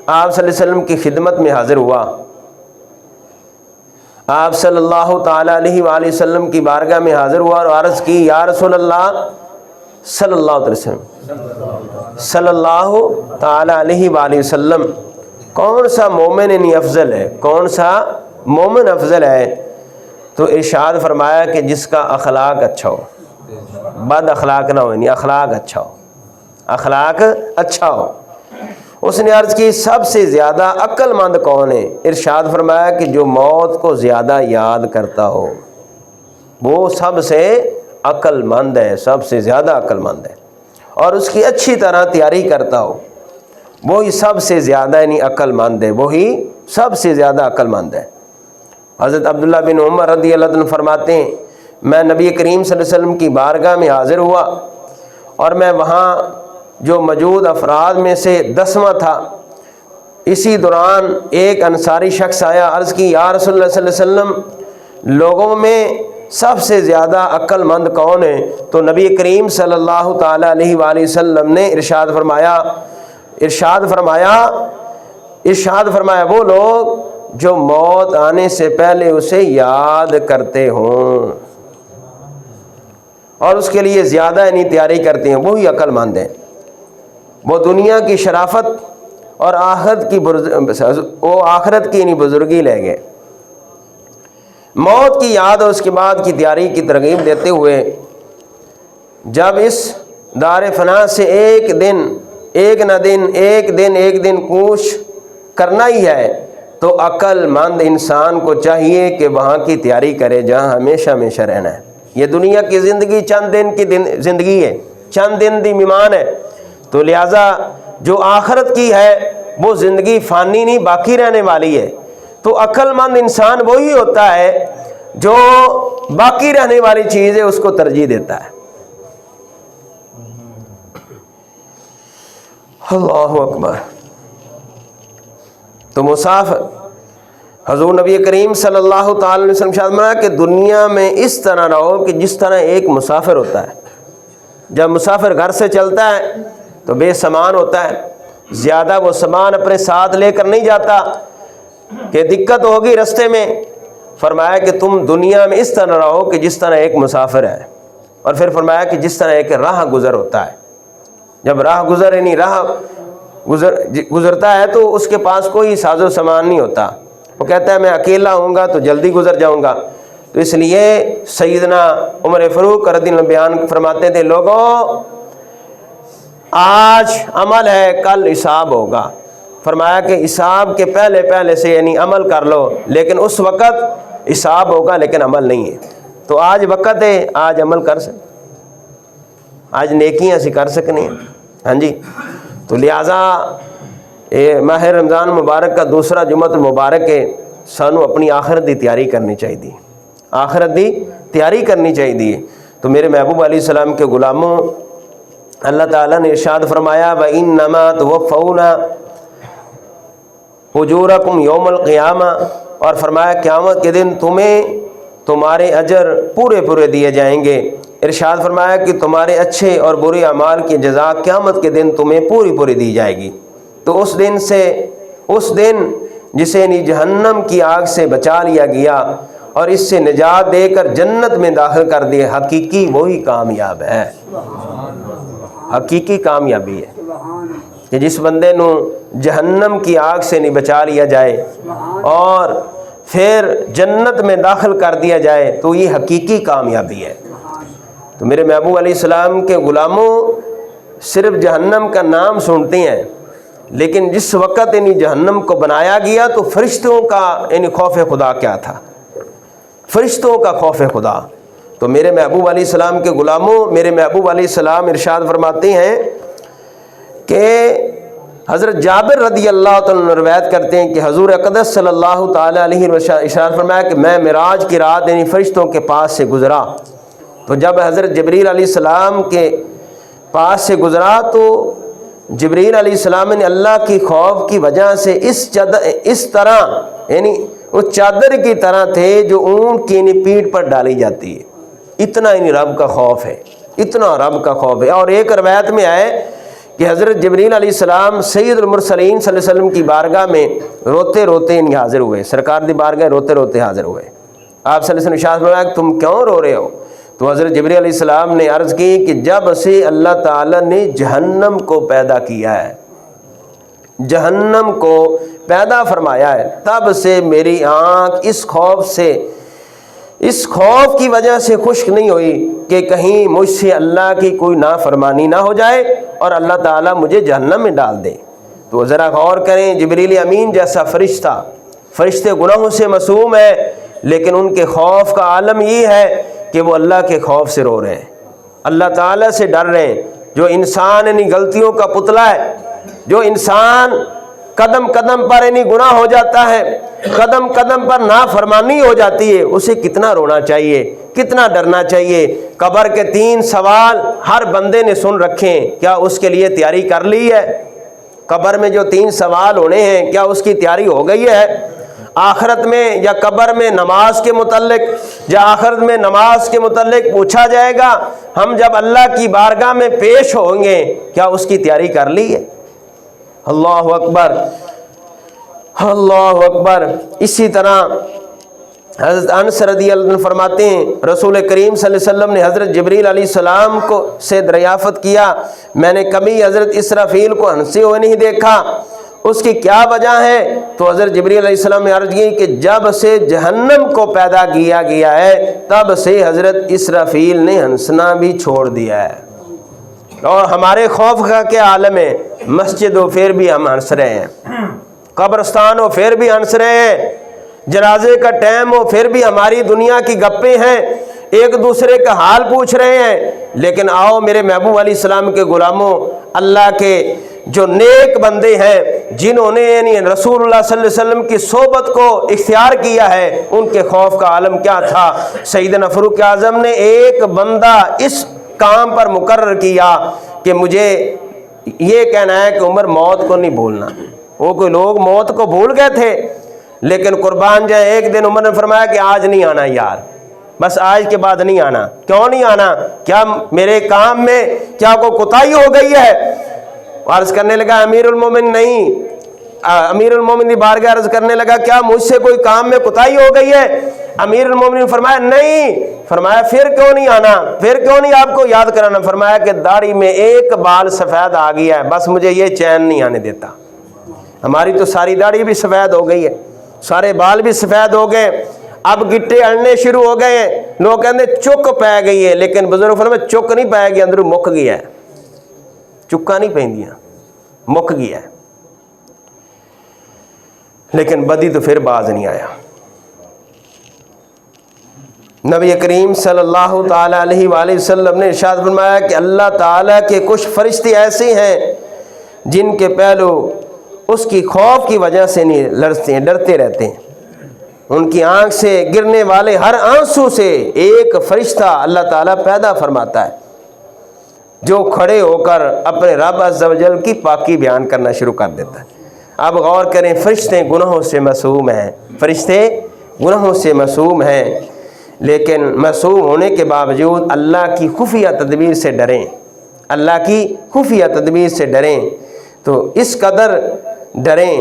آپ صلی اللہ علیہ وسلم کی خدمت میں حاضر ہوا۔ آپ صلی اللہ تعالیٰ علیہ وآلہ وسلم کی بارگاہ میں حاضر ہوا اور عرض کی، یا رسول اللہ صلی اللہ علیہ وسلم صلی اللہ تعالیٰ علیہ وآلہ وسلم، کون سا مومن افضل ہے، کون سا مومن افضل ہے؟ تو ارشاد فرمایا کہ جس کا اخلاق اچھا ہو، بد اخلاق نہ ہو، یعنی اخلاق اچھا ہو، اخلاق اچھا ہو۔ اس نے عرض کی سب سے زیادہ عقل مند کون ہے؟ ارشاد فرمایا کہ جو موت کو زیادہ یاد کرتا ہو وہ سب سے عقل مند ہے، سب سے زیادہ عقل مند ہے، اور اس کی اچھی طرح تیاری کرتا ہو وہی سب سے زیادہ یعنی عقل مند ہے، وہی سب سے زیادہ عقل مند ہے۔ حضرت عبداللہ بن عمر رضی اللہ عنہ فرماتے ہیں، میں نبی کریم صلی اللہ علیہ وسلم کی بارگاہ میں حاضر ہوا اور میں وہاں جو موجود افراد میں سے 10واں تھا۔ اسی دوران ایک انصاری شخص آیا، عرض کی، یا رسول اللہ صلی اللہ علیہ وسلم لوگوں میں سب سے زیادہ عقل مند کون ہے؟ تو نبی کریم صلی اللہ تعالیٰ علیہ وآلہ وسلم نے ارشاد فرمایا وہ لوگ جو موت آنے سے پہلے اسے یاد کرتے ہوں اور اس کے لیے زیادہ یعنی تیاری کرتے ہیں، وہی عقل مند ہیں۔ وہ دنیا کی شرافت اور آخرت کی یعنی بزرگی لے گئے۔ موت کی یاد اور اس کے بعد کی تیاری کی ترغیب دیتے ہوئے، جب اس دار فنا سے ایک دن کوچ کرنا ہی ہے تو عقل مند انسان کو چاہیے کہ وہاں کی تیاری کرے جہاں ہمیشہ رہنا ہے۔ یہ دنیا کی زندگی چند دن کی زندگی ہے، چند دن دی مہمان ہے، تو لہٰذا جو آخرت کی ہے وہ زندگی فانی نہیں باقی رہنے والی ہے۔ تو عقل مند انسان وہی ہوتا ہے جو باقی رہنے والی چیز ہے اس کو ترجیح دیتا ہے۔ اللہ اکبر۔ تو مسافر حضور نبی کریم صلی اللہ تعالی علیہ وسلم فرمایا کہ دنیا میں اس طرح رہو کہ جس طرح ایک مسافر ہوتا ہے۔ جب مسافر گھر سے چلتا ہے تو بے سامان ہوتا ہے، زیادہ وہ سامان اپنے ساتھ لے کر نہیں جاتا کہ دقت ہوگی رستے میں۔ فرمایا کہ تم دنیا میں اس طرح رہو کہ جس طرح ایک مسافر ہے، اور پھر فرمایا کہ جس طرح ایک راہ گزر ہوتا ہے۔ جب راہ گزر یعنی راہ گزرتا ہے تو اس کے پاس کوئی ساز و سامان نہیں ہوتا، وہ کہتا ہے میں اکیلا ہوں گا تو جلدی گزر جاؤں گا۔ تو اس لیے سیدنا عمر فاروق رضی اللہ عنہ بیان فرماتے تھے، لوگوں آج عمل ہے کل حساب ہوگا۔ فرمایا کہ حساب کے پہلے سے یعنی عمل کر لو، لیکن اس وقت حساب ہوگا لیکن عمل نہیں ہے۔ تو آج وقت ہے، آج عمل کر سکتے، آج نیکیاں اسی کر سکنے ہیں، ہاں جی۔ تو لہٰذا ماہ رمضان مبارک کا دوسرا جمعۃ المبارک ہے، سانو اپنی آخرت دی تیاری کرنی چاہیے، آخرت دی تیاری کرنی چاہیے۔ تو میرے محبوب علیہ السلام کے غلاموں، اللہ تعالیٰ نے ارشاد فرمایا وَإِنَّمَا تُوَفَّوْنَ أُجُورَكُمْ يَوْمَ الْقِيَامَةِ، اور فرمایا قیامت کے دن تمہیں تمہارے اجر پورے دیے جائیں گے۔ ارشاد فرمایا کہ تمہارے اچھے اور برے اعمال کی جزا قیامت کے دن تمہیں پوری دی جائے گی۔ تو اس دن جسے جہنم کی آگ سے بچا لیا گیا اور اس سے نجات دے کر جنت میں داخل کر دیے، حقیقی وہی کامیاب ہے، حقیقی کامیابی ہے کہ جس بندے نو جہنم کی آگ سے نہیں بچا لیا جائے اور پھر جنت میں داخل کر دیا جائے تو یہ حقیقی کامیابی ہے۔ تو میرے محبوب علیہ السلام کے غلاموں، صرف جہنم کا نام سنتے ہیں، لیکن جس وقت جہنم کو بنایا گیا تو فرشتوں کا خوف خدا کیا تھا، فرشتوں کا خوف خدا۔ تو میرے محبوب علیہ السلام کے غلاموں، میرے محبوب علیہ السلام ارشاد فرماتے ہیں کہ حضرت جابر رضی اللہ عنہ روایت کرتے ہیں کہ حضور اقدس صلی اللہ تعالی علیہ وسلم ارشاد فرمایا کہ میں معراج کی رات فرشتوں کے پاس سے گزرا، تو جب حضرت جبریل علیہ السلام کے پاس سے گزرا تو جبریل علیہ السلام نے اللہ کی خوف کی وجہ سے اس طرح اس چادر کی طرح تھے جو اونٹ کی پیٹھ پر ڈالی جاتی ہے، اتنا رب کا خوف ہے، اتنا رب کا خوف ہے۔ اور ایک روایت میں آئے کہ حضرت جبریل علیہ السلام سید المرسلین صلی اللہ علیہ وسلم کی بارگاہ میں روتے روتے نہیں حاضر ہوئے، سرکار دی بارگاہ روتے روتے حاضر ہوئے۔ آپ صلی اللہ علیہ وسلم ارشاد فرمایا کہ تم کیوں رو رہے ہو؟ تو حضرت جبریل علیہ السلام نے عرض کی کہ جب سے اللہ تعالیٰ نے جہنم کو پیدا کیا ہے، جہنم کو پیدا فرمایا ہے، تب سے میری آنکھ اس خوف کی وجہ سے خشک نہیں ہوئی کہ کہیں مجھ سے اللہ کی کوئی نافرمانی نہ ہو جائے اور اللہ تعالیٰ مجھے جہنم میں ڈال دے۔ تو ذرا غور کریں، جبریل امین جیسا فرشتے گناہوں سے معصوم ہیں، لیکن ان کے خوف کا عالم یہ ہے کہ وہ اللہ کے خوف سے رو رہے ہیں، اللہ تعالیٰ سے ڈر رہے ہیں۔ جو انسان انہیں غلطیوں کا پتلا ہے، جو انسان قدم قدم پر انہیں گناہ ہو جاتا ہے، قدم قدم پر نافرمانی ہو جاتی ہے، اسے کتنا رونا چاہیے، کتنا ڈرنا چاہیے۔ قبر کے 3 سوال ہر بندے نے سن رکھے ہیں، کیا اس کے لیے تیاری کر لی ہے؟ قبر میں جو 3 سوال ہونے ہیں، کیا اس کی تیاری ہو گئی ہے؟ آخرت میں یا قبر میں نماز کے متعلق، یا آخرت میں نماز کے متعلق پوچھا جائے گا، ہم جب اللہ کی بارگاہ میں پیش ہوں گے، کیا اس کی تیاری کر لی ہے؟ اللہ اکبر، اللہ اکبر۔ اسی طرح حضرت انس رضی اللہ عنہ فرماتے ہیں رسول کریم صلی اللہ علیہ وسلم نے حضرت جبریل علیہ السلام کو سے دریافت کیا، میں نے کبھی حضرت اسرافیل کو ہنسے ہوئے نہیں دیکھا، اس کی کیا وجہ ہے؟ تو حضرت جبریل علیہ السلام نے عرض کی کہ جب سے جہنم کو پیدا کیا گیا ہے، تب سے حضرت اسرافیل نے ہنسنا بھی چھوڑ دیا ہے۔ اور ہمارے خوف کا کیا عالم ہے، مسجد ہو پھر بھی ہم ہنس رہے ہیں، قبرستان ہو پھر بھی ہنس رہے ہیں، جنازے کا ٹائم ہو پھر بھی ہماری دنیا کی گپیں ہیں، ایک دوسرے کا حال پوچھ رہے ہیں۔ لیکن آؤ میرے محبوب علیہ السلام کے غلاموں، اللہ کے جو نیک بندے ہیں، جنہوں نے یعنی رسول اللہ صلی اللہ علیہ وسلم کی صحبت کو اختیار کیا ہے، ان کے خوف کا عالم کیا تھا۔ سیدنا فاروق اعظم نے ایک بندہ اس کام پر مقرر کیا کہ مجھے یہ کہنا ہے کہ عمر موت کو نہیں بھولنا۔ وہ کوئی لوگ موت کو بھول گئے تھے، لیکن قربان جائے ایک دن عمر نے فرمایا کہ آج نہیں آنا یار، بس آج کے بعد نہیں آنا۔ کیوں نہیں آنا؟ کیا میرے کام میں کیا کوئی کوتاہی ہو گئی ہے؟ عرض کرنے لگا امیر المومن نہیں، امیر المومن کی بارگاہ عرض کرنے لگا کیا مجھ سے کوئی کام میں کوتاہی ہو گئی ہے؟ امیر المومن نے فرمایا نہیں۔ فرمایا پھر کیوں نہیں آنا، پھر کیوں نہیں آپ کو یاد کرانا؟ فرمایا کہ داڑھی میں ایک بال سفید آ گیا ہے، بس مجھے یہ چین نہیں آنے دیتا۔ ہماری تو ساری داڑھی بھی سفید ہو گئی ہے، سارے بال بھی سفید ہو گئے، اب گٹے اڑنے شروع ہو گئے ہیں، لوگ کہتے چک پی گئی ہے، لیکن بزرگ فرمایا چک نہیں پائے گی، اندروں مک گیا ہے، چکا نہیں پہندیاں، مک گیا ہے۔ لیکن بدی تو پھر باز نہیں آیا۔ نبی کریم صلی اللہ تعالیٰ علیہ وآلہ وسلم نے ارشاد فرمایا کہ اللہ تعالیٰ کے کچھ فرشتے ایسے ہیں جن کے پہلو اس کی خوف کی وجہ سے نہیں لرزتے ہیں، ڈرتے رہتے ہیں۔ ان کی آنکھ سے گرنے والے ہر آنسو سے ایک فرشتہ اللہ تعالیٰ پیدا فرماتا ہے، جو کھڑے ہو کر اپنے رب عز و جل کی پاکی بیان کرنا شروع کر دیتا ہے۔ اب غور کریں، فرشتے گناہوں سے معصوم ہیں، فرشتے گناہوں سے معصوم ہیں، لیکن معصوم ہونے کے باوجود اللہ کی خفیہ تدبیر سے ڈریں، اللہ کی خفیہ تدبیر سے ڈریں۔ تو اس قدر ڈریں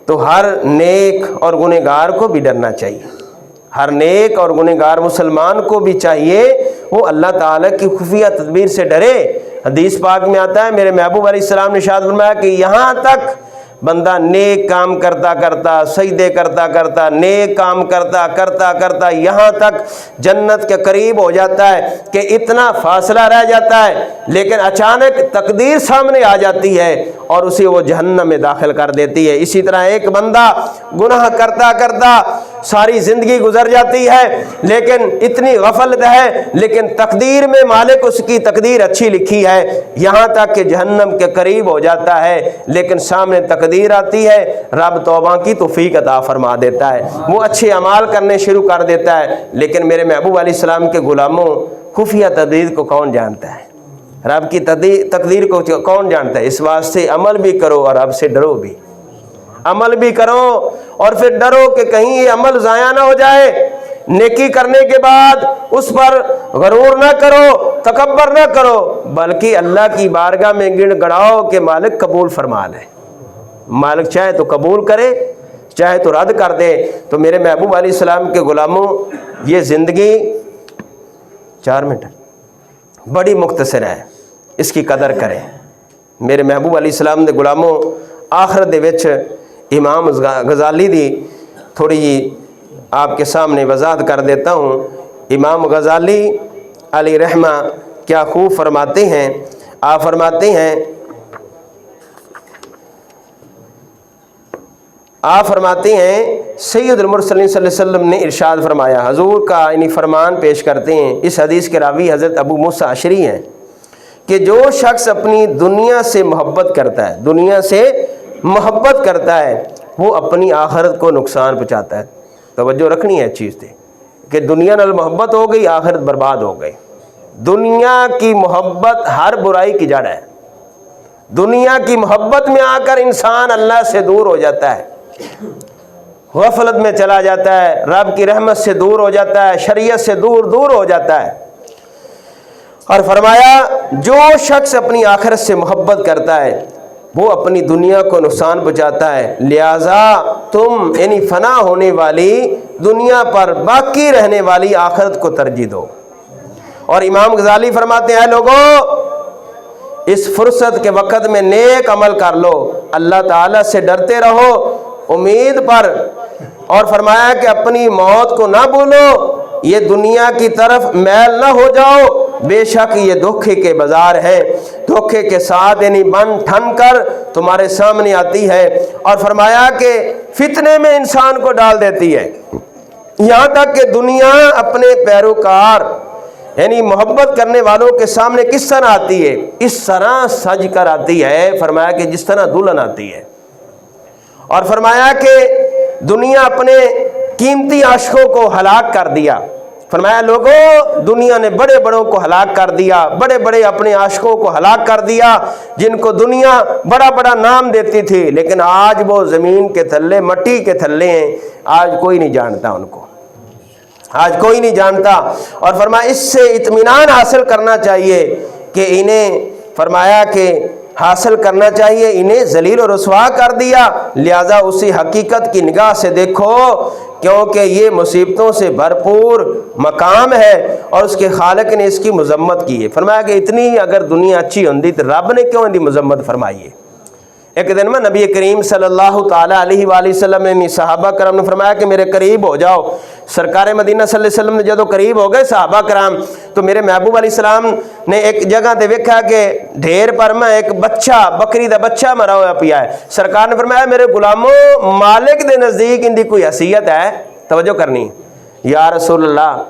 تو ہر نیک اور گنہگار کو بھی ڈرنا چاہیے، ہر نیک اور گنہگار مسلمان کو بھی چاہیے وہ اللہ تعالیٰ کی خفیہ تدبیر سے ڈرے۔ حدیث پاک میں آتا ہے میرے محبوب علیہ السلام نے ارشاد فرمایا کہ یہاں تک بندہ نیک کام کرتا کرتا، سجدے کرتا کرتا، نیک کام کرتا کرتا کرتا یہاں تک جنت کے قریب ہو جاتا ہے کہ اتنا فاصلہ رہ جاتا ہے، لیکن اچانک تقدیر سامنے آ جاتی ہے اور اسے وہ جہنم میں داخل کر دیتی ہے۔ اسی طرح ایک بندہ گناہ کرتا کرتا ساری زندگی گزر جاتی ہے، لیکن اتنی غفلت ہے، لیکن تقدیر میں مالک اس کی تقدیر اچھی لکھی ہے، یہاں تک کہ جہنم کے قریب ہو جاتا ہے، لیکن سامنے تقدیر آتی ہے، رب توبہ کی توفیق عطا فرما دیتا ہے، وہ اچھے اعمال کرنے شروع کر دیتا ہے۔ لیکن میرے محبوب علیہ السلام کے غلاموں، خفیہ تقدیر کو کون جانتا ہے؟ رب کی تقدیر کو کون جانتا ہے؟ اس واسطے عمل بھی کرو اور رب سے ڈرو بھی، عمل بھی کرو اور پھر ڈرو کہ کہیں یہ عمل ضائع نہ ہو جائے۔ نیکی کرنے کے بعد اس پر غرور نہ کرو، تکبر نہ کرو، بلکہ اللہ کی بارگاہ میں گڑ گڑاؤ کہ مالک قبول فرما لے۔ مالک چاہے تو قبول کرے، چاہے تو رد کر دے۔ تو میرے محبوب علیہ السلام کے غلاموں، یہ زندگی 4 منٹ بڑی مختصر ہے، اس کی قدر کریں۔ میرے محبوب علیہ السلام دے غلاموں، آخرت دے وچ امام غزالی دی تھوڑی جی آپ کے سامنے وضاحت کر دیتا ہوں۔ امام غزالی علیہ رحمہ کیا خوب فرماتے ہیں۔ آپ فرماتے ہیں، سید المرسلین صلی اللہ علیہ وسلم نے ارشاد فرمایا، حضور کا یعنی فرمان پیش کرتے ہیں۔ اس حدیث کے راوی حضرت ابو موسیٰ اشعری ہیں کہ جو شخص اپنی دنیا سے محبت کرتا ہے وہ اپنی آخرت کو نقصان پہنچاتا ہے۔ توجہ رکھنی ہے چیز تھی کہ دنیا نال محبت ہو گئی، آخرت برباد ہو گئی۔ دنیا کی محبت ہر برائی کی جڑ ہے۔ دنیا کی محبت میں آ کر انسان اللہ سے دور ہو جاتا ہے، غفلت میں چلا جاتا ہے، رب کی رحمت سے دور ہو جاتا ہے، شریعت سے دور ہو جاتا ہے۔ اور فرمایا جو شخص اپنی آخرت سے محبت کرتا ہے وہ اپنی دنیا کو نقصان پہنچاتا ہے، لہذا تم یعنی فنا ہونے والی دنیا پر باقی رہنے والی آخرت کو ترجیح دو۔ اور امام غزالی فرماتے ہیں، لوگوں اس فرصت کے وقت میں نیک عمل کر لو، اللہ تعالیٰ سے ڈرتے رہو امید پر، اور فرمایا کہ اپنی موت کو نہ بھولو، یہ دنیا کی طرف میل نہ ہو جاؤ، بے شک یہ دھوکے کے بازار ہے، دھوکے کے ساتھ یعنی بن ٹھن کر تمہارے سامنے آتی ہے۔ اور فرمایا کہ فتنے میں انسان کو ڈال دیتی ہے، یہاں تک کہ دنیا اپنے پیروکار یعنی محبت کرنے والوں کے سامنے کس طرح آتی ہے، اس طرح سج کر آتی ہے، فرمایا کہ جس طرح دلہن آتی ہے۔ اور فرمایا کہ دنیا اپنے قیمتی عاشقوں کو ہلاک کر دیا، فرمایا لوگوں دنیا نے بڑے بڑوں کو ہلاک کر دیا، بڑے بڑے اپنے عاشقوں کو ہلاک کر دیا جن کو دنیا بڑا بڑا نام دیتی تھی، لیکن آج وہ زمین کے تھلے مٹی کے تھلے ہیں، آج کوئی نہیں جانتا ان کو، آج کوئی نہیں جانتا۔ اور فرمایا اس سے اطمینان حاصل کرنا چاہیے کہ انہیں فرمایا کہ حاصل کرنا چاہیے انہیں ذلیل و رسوا کر دیا، لہذا اسی حقیقت کی نگاہ سے دیکھو کیونکہ یہ مصیبتوں سے بھرپور مقام ہے اور اس کے خالق نے اس کی مذمت کی ہے۔ فرمایا کہ اتنی اگر دنیا اچھی ہوندی تو رب نے کیوں ان کی مذمت فرمائی ہے۔ ایک دن میں نبی کریم صلی اللہ تعالیٰ علیہ وآلہ وسلم نے صحابہ کرام نے فرمایا کہ میرے قریب ہو جاؤ۔ سرکار مدینہ صلی اللہ علیہ وسلم نے جدو قریب ہو گئے صحابہ کرام تو میرے محبوب علیہ السلام نے ایک جگہ تے ویکھا کہ ڈھیر پر میں ایک بچہ بکری دا بچہ مرا ہوا پیا ہے۔ سرکار نے فرمایا میرے غلاموں مالک دے نزدیک ان دی کوئی حیثیت ہے؟ توجہ کرنی، یا رسول اللہ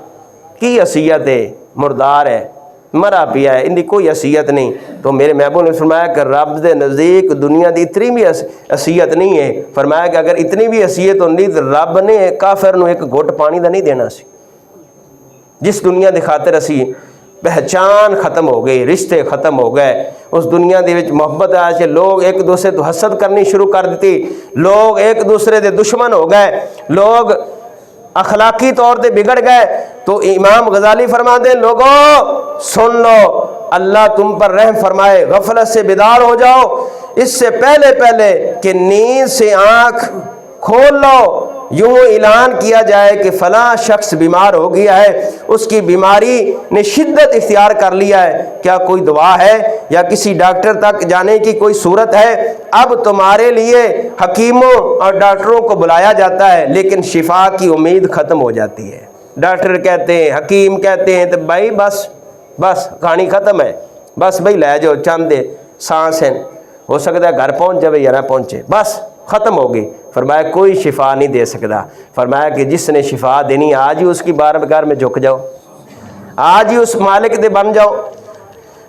کی حیثیت ہے؟ مردار ہے، مرا پیا ہے، ان دی کوئی حیثیت نہیں۔ تو میرے محبوب نے فرمایا کہ رب دے نزدیک دنیا دی اتنی بھی حیثیت نہیں ہے۔ فرمایا کہ اگر اتنی بھی حیثیت ہوندی تو رب نے کافر نو ایک گھٹ پانی دا نہیں دینا سی۔ جس دنیا دی خاطر اسی پہچان ختم ہو گئی، رشتے ختم ہو گئے، اس دنیا دے وچ محبت آ کے لوگ ایک دوسرے تو حسد کرنی شروع کر دیتی، لوگ ایک دوسرے دے دشمن ہو گئے، لوگ اخلاقی طور پہ بگڑ گئے۔ تو امام غزالی فرماتے ہیں لوگوں سن لو، اللہ تم پر رحم فرمائے، غفلت سے بیدار ہو جاؤ، اس سے پہلے کہ نیند سے آنکھ کھول لو یوں اعلان کیا جائے کہ فلاں شخص بیمار ہو گیا ہے، اس کی بیماری نے شدت اختیار کر لیا ہے، کیا کوئی دوا ہے یا کسی ڈاکٹر تک جانے کی کوئی صورت ہے؟ اب تمہارے لیے حکیموں اور ڈاکٹروں کو بلایا جاتا ہے لیکن شفا کی امید ختم ہو جاتی ہے۔ ڈاکٹر کہتے ہیں، حکیم کہتے ہیں تو بھائی بس کہانی ختم ہے، بس بھائی لے جاؤ چاند سانس ہیں، ہو سکتا ہے گھر پہنچ جائے یا نہ پہنچے، بس ختم ہو گئی۔ فرمایا کوئی شفا نہیں دے سکتا۔ فرمایا کہ جس نے شفا دینی آج ہی اس کی بارگاہ میں جھک جاؤ، آج ہی اس مالک دے بن جاؤ۔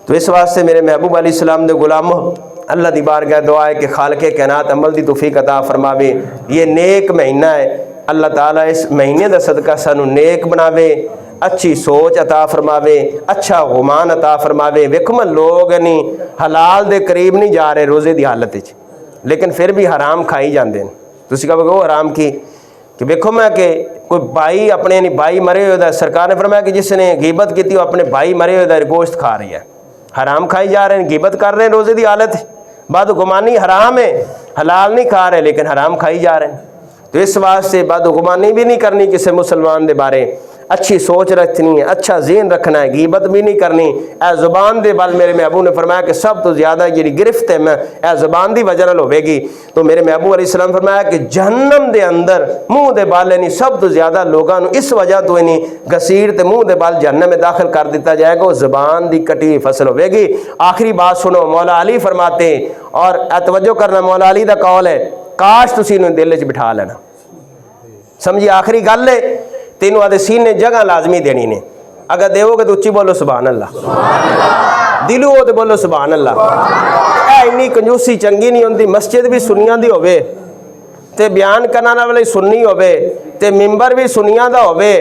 تو اس واسطے میرے محبوب علیہ السلام دے غلاموں اللہ دی بارگاہ دعا ہے کہ خالق کائنات عمل دی توفیق عطا فرماوے۔ یہ نیک مہینہ ہے، اللہ تعالیٰ اس مہینے دا صدقہ سانو نیک بناوے، اچھی سوچ عطا فرماوے، اچھا گمان عطا فرماوے۔ ویکھو لوگ نہیں حلال دے قریب نہیں جا رہے روزے دی حالت وچ، لیکن پھر بھی حرام کھائی جاندے ہیں۔ تسی کہو حرام کی کہ دیکھو میں کہ کوئی بھائی اپنے یعنی بھائی مرے ہوئے دا، سرکار نے فرمایا کہ جس نے غیبت کی تھی وہ اپنے بھائی مرے ہوئے دا گوشت کھا رہی ہے، حرام کھائی جا رہے ہیں، غیبت کر رہے ہیں، روزے دی حالت ہے، بدگمانی حرام ہے، حلال نہیں کھا رہے لیکن حرام کھائی جا رہے ہیں۔ تو اس واسطے بدگمانی بھی نہیں کرنی کسی مسلمان دے بارے، اچھی سوچ رکھنی ہے، اچھا ذہن رکھنا ہے، غیبت بھی نہیں کرنی۔ اے زبان دے بل میرے محبوب نے فرمایا کہ سب تو زیادہ جی گرفت ہے میں اے زبان دی وجہ نال ہوے گی، تو میرے محبوب علیہ السلام فرمایا کہ جہنم دے اندر منہ دے بال نہیں سب تو زیادہ لوگاں نو اس وجہ تو نہیں گسیڑ تے منہ دے بال جہنم میں داخل کر دیتا جائے گا، وہ زبان دی کٹی فصل ہوے گی۔ آخری بات سنو، مولا علی فرماتے ہیں، اور توجہ کرنا، مولا علی دا قول ہے، کاش تسی انہوں دل وچ بٹھا لینا، سمجھی آخری گل ہے، تینوں آدھے سینے جگہ لازمی دینی نے، اگر دیو گے تو اچھی بولو سبحان اللہ، دلو ہو تو بولو سبحان اللہ۔ اے انی کنجوسی چنگی نہیں ہوندی، مسجد بھی سنیاں دی ہوئے تے بیان کرنا والے سنی ہوئے تے ممبر بھی سنیاں دا ہوئے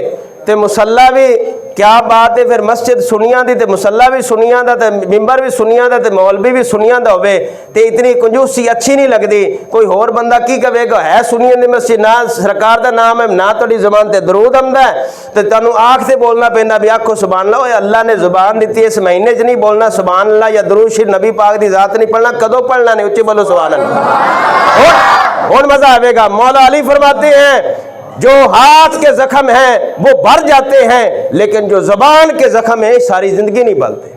تے مسلح بھی، کیا بات ہے پھر، مسجد سنیاں دی تے مسلح بھی سنیاں دا تے ممبر بھی سنیاں دا تے مولوی بھی سنیاں دا ہوئے تے اتنی کنجوسی اچھی نہیں لگدی۔ کوئی اور بندہ کی کہے گا ہے سنیاں دی مسجد، نہ سرکار دا نام ہے، نہ تہاڈی زبان تے درود آندا ہے تے تانوں آنکھ سے بولنا پیندا بھی آکھو سبحان اللہ۔ اوے اللہ نے زبان دیتی ہے اس مہینے چ نہیں بولنا سبحان اللہ یا درود شریف نبی پاک دی ذات نہیں پڑھنا، کدوں پڑھنا نہیں، اچھی بولو سبحان اللہ۔ اور مزہ آئے گا، مولا علی فرماتے ہیں جو ہاتھ کے زخم ہیں وہ بھر جاتے ہیں لیکن جو زبان کے زخم ہیں ساری زندگی نہیں بھرتے۔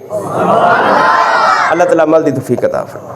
اللہ تعالیٰ عمل دی توفیق عطا فرمائے۔